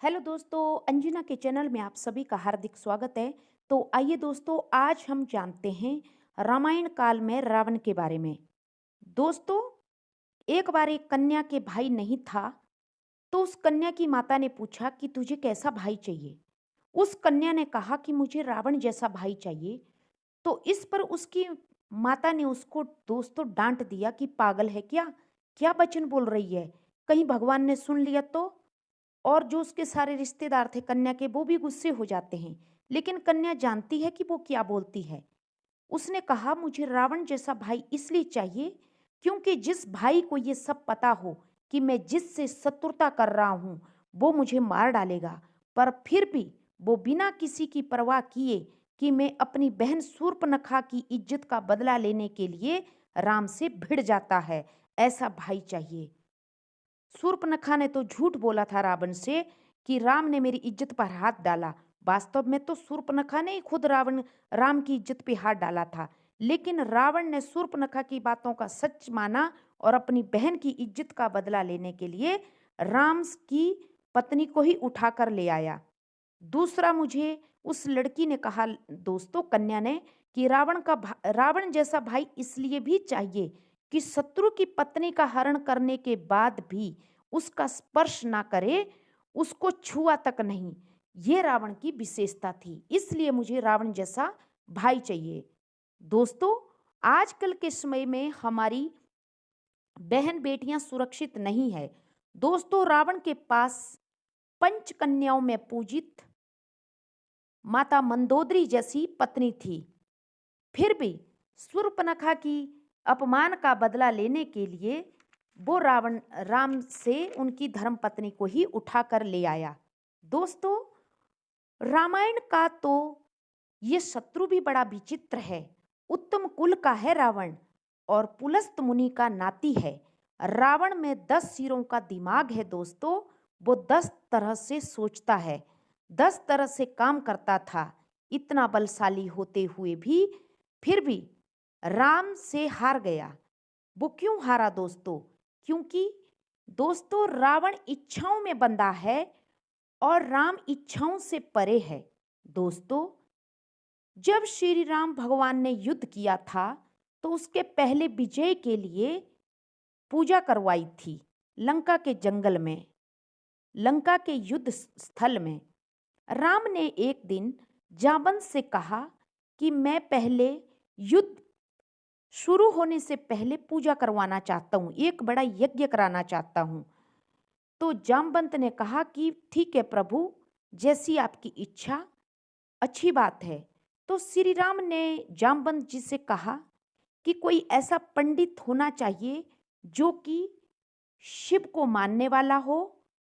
Hello दोस्तों, अंजना के channel में आप सभी का हार्दिक स्वागत है। तो आइए दोस्तों, आज हम जानते हैं रामायण काल में रावण के बारे में। दोस्तों, एक बार एक कन्या के भाई नहीं था, तो उस कन्या की माता ने पूछा कि तुझे कैसा भाई चाहिए। उस कन्या ने कहा कि मुझे रावण जैसा भाई चाहिए। तो इस पर उसकी माता ने उसको दोस्तों डांट दिया कि पागल है क्या, क्या वचन बोल रही है, कहीं भगवान ने सुन लिया तो। और जो उसके सारे रिश्तेदार थे कन्या के, वो भी गुस्से हो जाते हैं। लेकिन कन्या जानती है कि वो क्या बोलती है। उसने कहा मुझे रावण जैसा भाई इसलिए चाहिए क्योंकि जिस भाई को ये सब पता हो कि मैं जिससे शत्रुता कर रहा हूं वो मुझे मार डालेगा, पर फिर भी वो बिना किसी की परवाह किए कि मैं अपनी बहन शूर्पणखा की इज्जत का बदला लेने के लिए राम से भिड़ जाता है, ऐसा भाई चाहिए। शूर्पणखा ने तो झूठ बोला था रावण से कि राम ने मेरी इज्जत पर हाथ डाला। वास्तव में तो शूर्पणखा ने ही खुद राम की इज्जत पे हाथ डाला था। लेकिन रावण ने शूर्पणखा की बातों का सच माना और अपनी बहन की इज्जत का बदला लेने के लिए राम की पत्नी को ही उठाकर ले आया। दूसरा, मुझे उस लड़की ने कहा, दोस्तों कन्या ने, कि रावण जैसा भाई इसलिए भी चाहिए कि शत्रु की पत्नी का हरण करने के बाद भी उसका स्पर्श ना करे, उसको छुआ तक नहीं। ये रावण की विशेषता थी, इसलिए मुझे रावण जैसा भाई चाहिए। दोस्तों, आजकल के समय में हमारी बहन बेटियां सुरक्षित नहीं है। दोस्तों, रावण के पास पंच कन्याओं में पूजित माता मंदोदरी जैसी पत्नी थी। फिर भी शूर्पणखा की अपमान का बदला लेने के लिए वो राम से उनकी धर्मपत्नी को ही उठाकर ले आया। दोस्तों, रामायण का तो ये शत्रु भी बड़ा विचित्र है। उत्तम कुल का है रावण और पुलस्त मुनि का नाती है। रावण में 10 सिरों का दिमाग है दोस्तों। वो 10 तरह से सोचता है, 10 तरह से काम करता था। इतना बलशाली होते हुए भी फिर भी राम से हार गया। वो क्यों हारा दोस्तों? क्योंकि दोस्तों रावण इच्छाओं में बंधा है और राम इच्छाओं से परे है। दोस्तों, जब श्री राम भगवान ने युद्ध किया था तो उसके पहले विजय के लिए पूजा करवाई थी लंका के जंगल में, लंका के युद्ध स्थल में। राम ने एक दिन जामवंत से कहा कि मैं पहले युद्ध शुरू होने से पहले पूजा करवाना चाहता हूँ, एक बड़ा यज्ञ कराना चाहता हूँ। तो जामवंत ने कहा कि ठीक है प्रभु, जैसी आपकी इच्छा, अच्छी बात है। तो श्री राम ने जामवंत जी से कहा कि कोई ऐसा पंडित होना चाहिए जो कि शिव को मानने वाला हो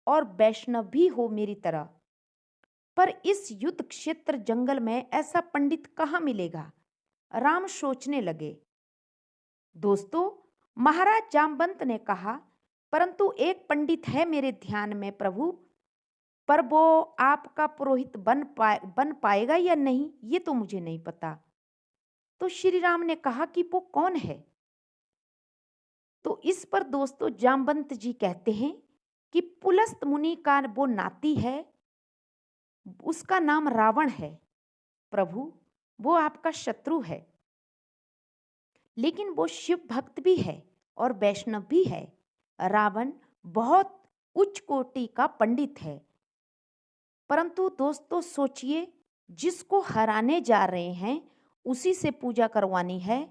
और वैष्णव भी हो मेरी तरह। पर इस युद्ध क्षेत्र जंगल में ऐसा पंडित कहाँ मिलेगा? राम सोचने लगे। दोस्तों, महाराज जामवंत ने कहा, परंतु एक पंडित है मेरे ध्यान में प्रभु, पर वो आपका पुरोहित बन पाएगा या नहीं ये तो मुझे नहीं पता। तो श्री राम ने कहा कि वो कौन है? तो इस पर दोस्तों जामवंत जी कहते हैं कि पुलस्त मुनि का वो नाती है, उसका नाम रावण है प्रभु। वो आपका शत्रु है, लेकिन वो शिव भक्त भी है और वैष्णव भी है। रावण बहुत उच्च कोटि का पंडित है। परंतु दोस्तों सोचिए, जिसको हराने जा रहे हैं उसी से पूजा करवानी है।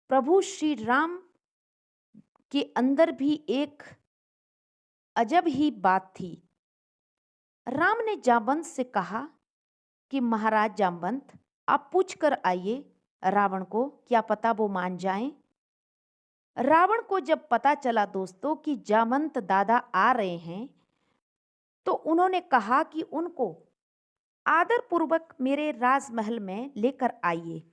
प्रभु श्री राम के अंदर भी एक अजब ही बात थी। राम ने जामवंत से कहा कि महाराज जामवंत, आप पूछ कर आइए रावण को, क्या पता वो मान जाएं। रावण को जब पता चला दोस्तों कि जामवंत दादा आ रहे हैं, तो उन्होंने कहा कि उनको आदर पूर्वक मेरे राजमहल में लेकर आइए।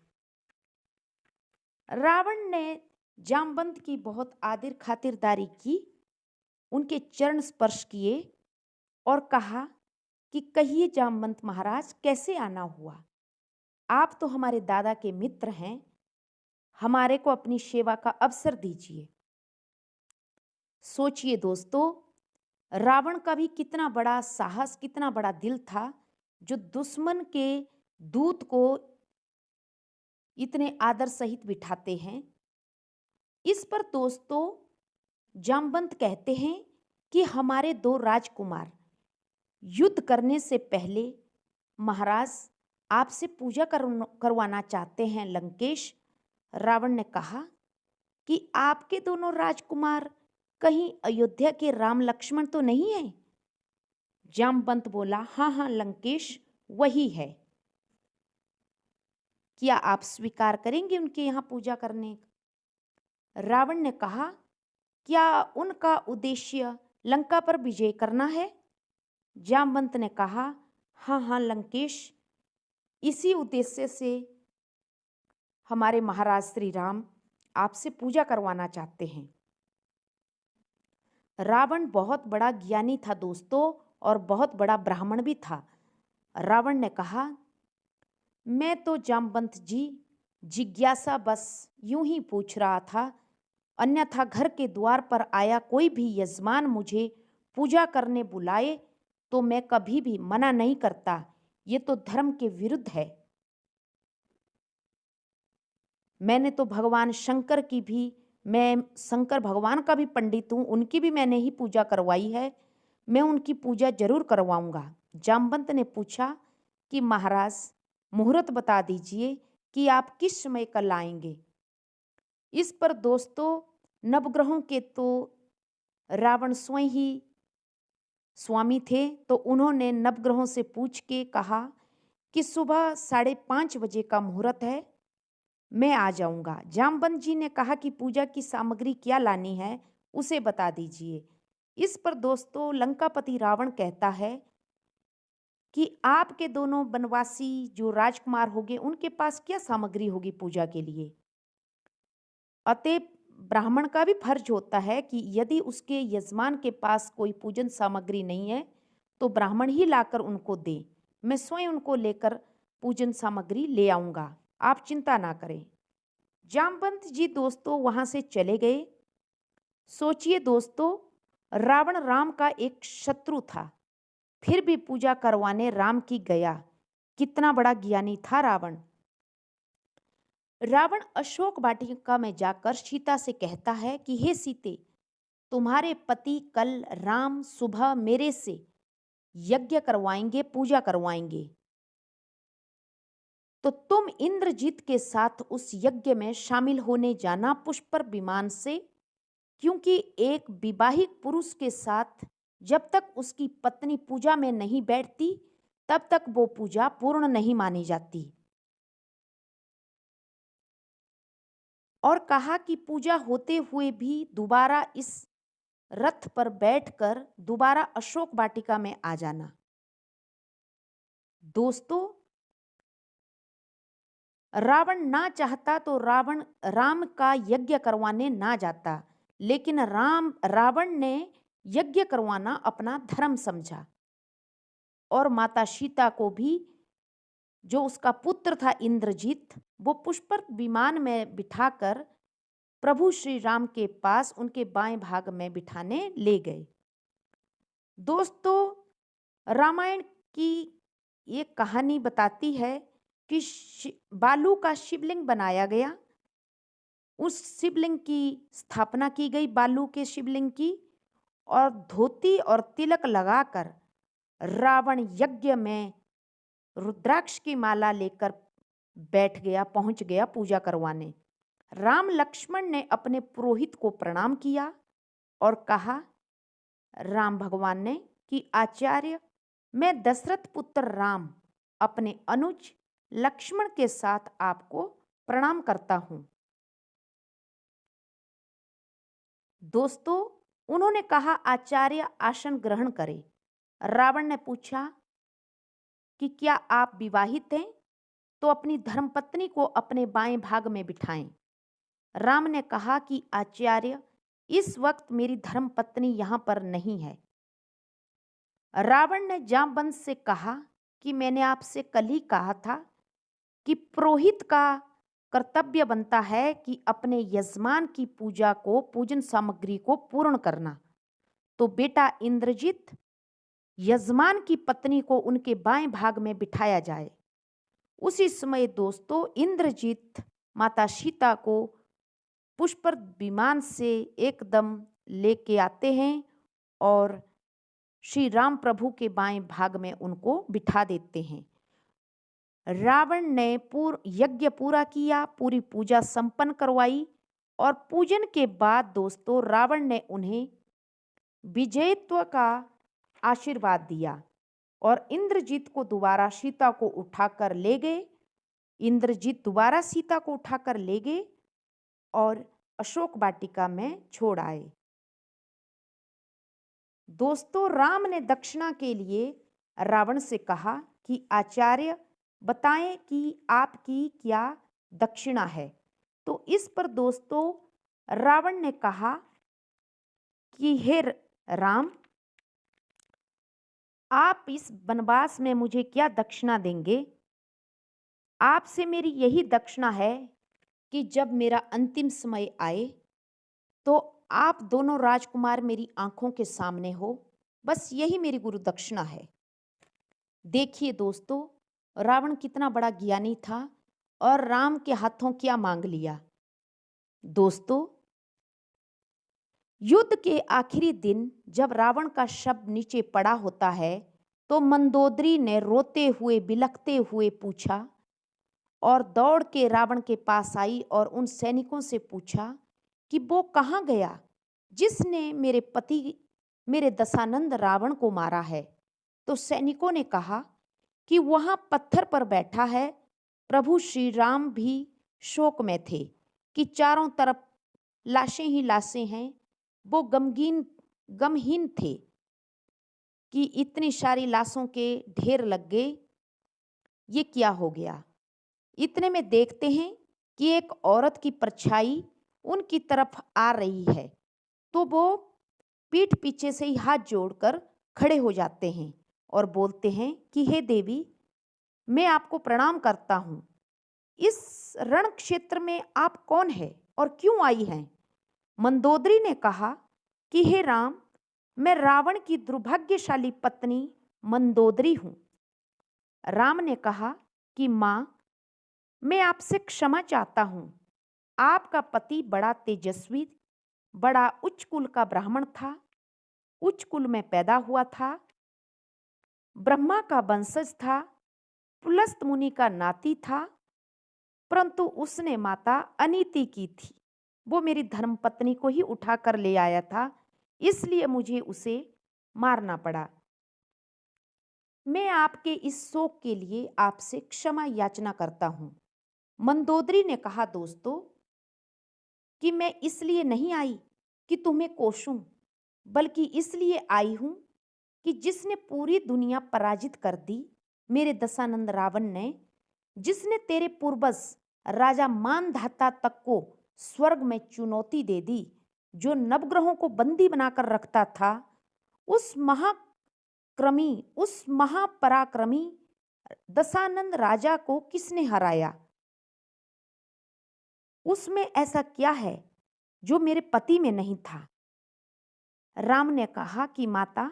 रावण ने जामवंत की बहुत आदर खातिरदारी की, उनके चरण स्पर्श किए और कहा कि कहिए जामवंत महाराज, कैसे आना हुआ? आप तो हमारे दादा के मित्र हैं, हमारे को अपनी सेवा का अवसर दीजिए। सोचिए दोस्तों, रावण का भी कितना बड़ा साहस, कितना बड़ा दिल था, जो दुश्मन के दूत को इतने आदर सहित बिठाते हैं। इस पर दोस्तों जामवंत कहते हैं कि हमारे दो राजकुमार युद्ध करने से पहले महाराज आपसे पूजा करवाना चाहते हैं लंकेश। रावण ने कहा कि आपके दोनों राजकुमार कहीं अयोध्या के राम लक्ष्मण तो नहीं है? जामवंत बोला, हाँ हाँ लंकेश, वही है। क्या आप स्वीकार करेंगे उनके यहाँ पूजा करने? रावण ने कहा, क्या उनका उद्देश्य लंका पर विजय करना है? जामवंत ने कहा, हाँ हाँ लंकेश, इसी उद्देश्य से हमारे महाराज श्री राम आपसे पूजा करवाना चाहते हैं। रावण बहुत बड़ा ज्ञानी था दोस्तों, और बहुत बड़ा ब्राह्मण भी था। रावण ने कहा, मैं तो जामवंत जी जिज्ञासा बस यूं ही पूछ रहा था, अन्यथा घर के द्वार पर आया कोई भी यजमान मुझे पूजा करने बुलाए तो मैं कभी भी मना नहीं करता, ये तो धर्म के विरुद्ध है। मैंने तो भगवान शंकर की भी, मैं शंकर भगवान का भी पंडित हूँ, उनकी भी मैंने ही पूजा करवाई है, मैं उनकी पूजा जरूर करवाऊंगा। जामवंत ने पूछा कि महाराज मुहूर्त बता दीजिए कि आप किस समय कल आएंगे। इस पर दोस्तों नवग्रहों के तो रावण स्वयं ही स्वामी थे, तो उन्होंने नवग्रहों से पूछ के कहा कि सुबह 5:30 बजे का मुहूर्त है, मैं आ जाऊंगा। जामवंत जी ने कहा कि पूजा की सामग्री क्या लानी है उसे बता दीजिए। इस पर दोस्तों लंकापति रावण कहता है कि आपके दोनों वनवासी जो राजकुमार होंगे उनके पास क्या सामग्री होगी पूजा के लिए। अतः ब्राह्मण का भी फर्ज होता है कि यदि उसके यजमान के पास कोई पूजन सामग्री नहीं है तो ब्राह्मण ही लाकर उनको दे, मैं स्वयं उनको लेकर पूजन सामग्री ले आऊंगा, आप चिंता ना करें। जामवंत जी दोस्तों वहां से चले गए। सोचिए दोस्तों, रावण राम का एक शत्रु था, फिर भी पूजा करवाने राम की गया। कितना बड़ा ज्ञानी था रावण। रावण अशोक वाटिका में जाकर सीता से कहता है कि हे सीते, तुम्हारे पति कल राम सुबह मेरे से यज्ञ करवाएंगे, पूजा करवाएंगे, तो तुम इंद्रजीत के साथ उस यज्ञ में शामिल होने जाना पुष्पर विमान से, क्योंकि एक विवाहित पुरुष के साथ जब तक उसकी पत्नी पूजा में नहीं बैठती तब तक वो पूजा पूर्ण नहीं मानी जाती। और कहा कि पूजा होते हुए भी दोबारा इस रथ पर बैठकर दोबारा अशोक वाटिका में आ जाना। दोस्तों रावण ना चाहता तो रावण राम का यज्ञ करवाने ना जाता, लेकिन रावण ने यज्ञ करवाना अपना धर्म समझा, और माता सीता को भी, जो उसका पुत्र था इंद्रजीत, वो पुष्पर विमान में बिठाकर प्रभु श्री राम के पास उनके बाएं भाग में बिठाने ले गए। दोस्तों रामायण की एक कहानी बताती है कि बालू का शिवलिंग बनाया गया, उस शिवलिंग की स्थापना की गई, बालू के शिवलिंग की, और धोती और तिलक लगाकर रावण यज्ञ में रुद्राक्ष की माला लेकर बैठ गया, पहुंच गया पूजा करवाने। राम लक्ष्मण ने अपने पुरोहित को प्रणाम किया और कहा राम भगवान ने कि आचार्य, मैं दशरथ पुत्र राम अपने अनुज लक्ष्मण के साथ आपको प्रणाम करता हूं। दोस्तों उन्होंने कहा आचार्य आसन ग्रहण करें। रावण ने पूछा कि क्या आप विवाहित हैं? तो अपनी धर्मपत्नी को अपने बाएं भाग में बिठाएं। राम ने कहा कि आचार्य, इस वक्त मेरी धर्मपत्नी यहां पर नहीं है। रावण ने जामवंत से कहा कि मैंने आपसे कल ही कहा था कि पुरोहित का कर्तव्य बनता है कि अपने यजमान की पूजा को, पूजन सामग्री को पूर्ण करना। तो बेटा इंद्रजित यजमान की पत्नी को उनके बाएं भाग में बिठाया जाए। उसी समय दोस्तों इंद्रजित माता सीता को पुष्पर विमान से एकदम लेके आते हैं और श्री राम प्रभु के बाएं भाग में उनको बिठा देते हैं। रावण ने यज्ञ पूरा किया, पूरी पूजा संपन्न करवाई और पूजन के बाद दोस्तों रावण ने उन्हें विजयत्व का आशीर्वाद दिया और इंद्रजीत को दोबारा सीता को उठाकर ले गए। इंद्रजीत दोबारा सीता को उठाकर ले गए और अशोक वाटिका में छोड़ आए। दोस्तों राम ने दक्षिणा के लिए रावण से कहा कि आचार्य बताएं कि आपकी क्या दक्षिणा है। तो इस पर दोस्तों रावण ने कहा कि हे राम, आप इस वनवास में मुझे क्या दक्षिणा देंगे? आपसे मेरी यही दक्षिणा है कि जब मेरा अंतिम समय आए तो आप दोनों राजकुमार मेरी आंखों के सामने हो। बस यही मेरी गुरु दक्षिणा है। देखिए दोस्तों रावण कितना बड़ा ज्ञानी था और राम के हाथों क्या मांग लिया। दोस्तों युद्ध के आखिरी दिन जब रावण का शव नीचे पड़ा होता है तो मंदोदरी ने रोते हुए बिलखते हुए पूछा और दौड़ के रावण के पास आई और उन सैनिकों से पूछा कि वो कहाँ गया जिसने मेरे पति मेरे दशानंद रावण को मारा है। तो सैनिकों ने कहा कि वहाँ पत्थर पर बैठा है। प्रभु श्री राम भी शोक में थे कि चारों तरफ लाशें ही लाशें हैं। वो गमहीन थे कि इतनी सारी लाशों के ढेर लग गए, ये क्या हो गया। इतने में देखते हैं कि एक औरत की परछाई उनकी तरफ आ रही है तो वो पीठ पीछे से ही हाथ जोड़कर खड़े हो जाते हैं और बोलते हैं कि हे देवी, मैं आपको प्रणाम करता हूँ। इस रण क्षेत्र में आप कौन है और क्यों आई हैं? मंदोदरी ने कहा कि हे राम, मैं रावण की दुर्भाग्यशाली पत्नी मंदोदरी हूँ। राम ने कहा कि माँ, मैं आपसे क्षमा चाहता हूँ। आपका पति बड़ा तेजस्वी, बड़ा उच्च कुल का ब्राह्मण था, उच्च कुल में पैदा हुआ था, ब्रह्मा का वंशज था, पुलस्त मुनि का नाती था, परंतु उसने माता अनीति की थी। वो मेरी धर्मपत्नी को ही उठाकर ले आया था, इसलिए मुझे उसे मारना पड़ा। मैं आपके इस शोक के लिए आपसे क्षमा याचना करता हूँ। मंदोदरी ने कहा दोस्तों कि मैं इसलिए नहीं आई कि तुम्हें कोसूं, बल्कि इसलिए आई हूं कि जिसने पूरी दुनिया पराजित कर दी, मेरे दशानंद रावण ने, जिसने तेरे पूर्वज राजा मानधाता तक को स्वर्ग में चुनौती दे दी, जो नवग्रहों को बंदी बनाकर रखता था, उस महापराक्रमी दशानंद राजा को किसने हराया? उसमें ऐसा क्या है जो मेरे पति में नहीं था? राम ने कहा कि माता,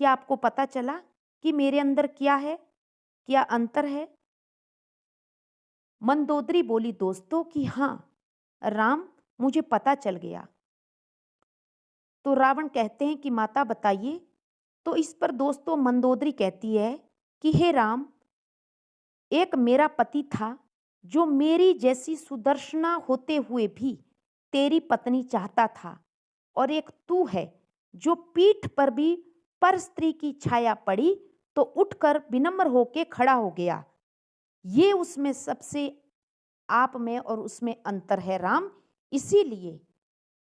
क्या आपको पता चला कि मेरे अंदर क्या है, क्या अंतर है? मंदोदरी बोली दोस्तों कि हाँ राम, मुझे पता चल गया। तो रावण कहते हैं कि माता बताइए। तो इस पर दोस्तों मंदोदरी कहती है कि हे राम, एक मेरा पति था जो मेरी जैसी सुदर्शना होते हुए भी तेरी पत्नी चाहता था, और एक तू है जो पीठ पर भी पर स्त्री की छाया पड़ी तो उठकर विनम्र होके खड़ा हो गया। ये उसमें सबसे आप में और उसमें अंतर है राम, इसीलिए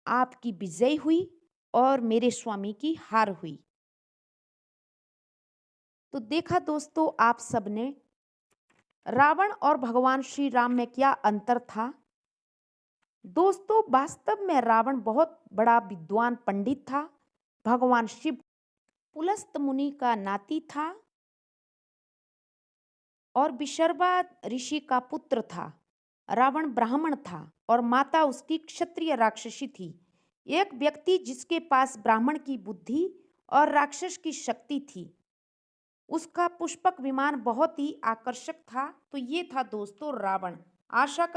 आपकी विजय हुई और मेरे स्वामी की हार हुई। तो देखा दोस्तों आप सबने रावण और भगवान श्री राम में क्या अंतर था। दोस्तों वास्तव में रावण बहुत बड़ा विद्वान पंडित था, भगवान शिव पुलस्त मुनि का नाती था और विशर्वा ऋषि का पुत्र था। रावण ब्राह्मण था और माता उसकी क्षत्रिय राक्षसी थी, एक व्यक्ति जिसके पास ब्राह्मण की बुद्धि और राक्षस की शक्ति थी। उसका पुष्पक विमान बहुत ही आकर्षक था। तो ये था दोस्तों रावण। आशा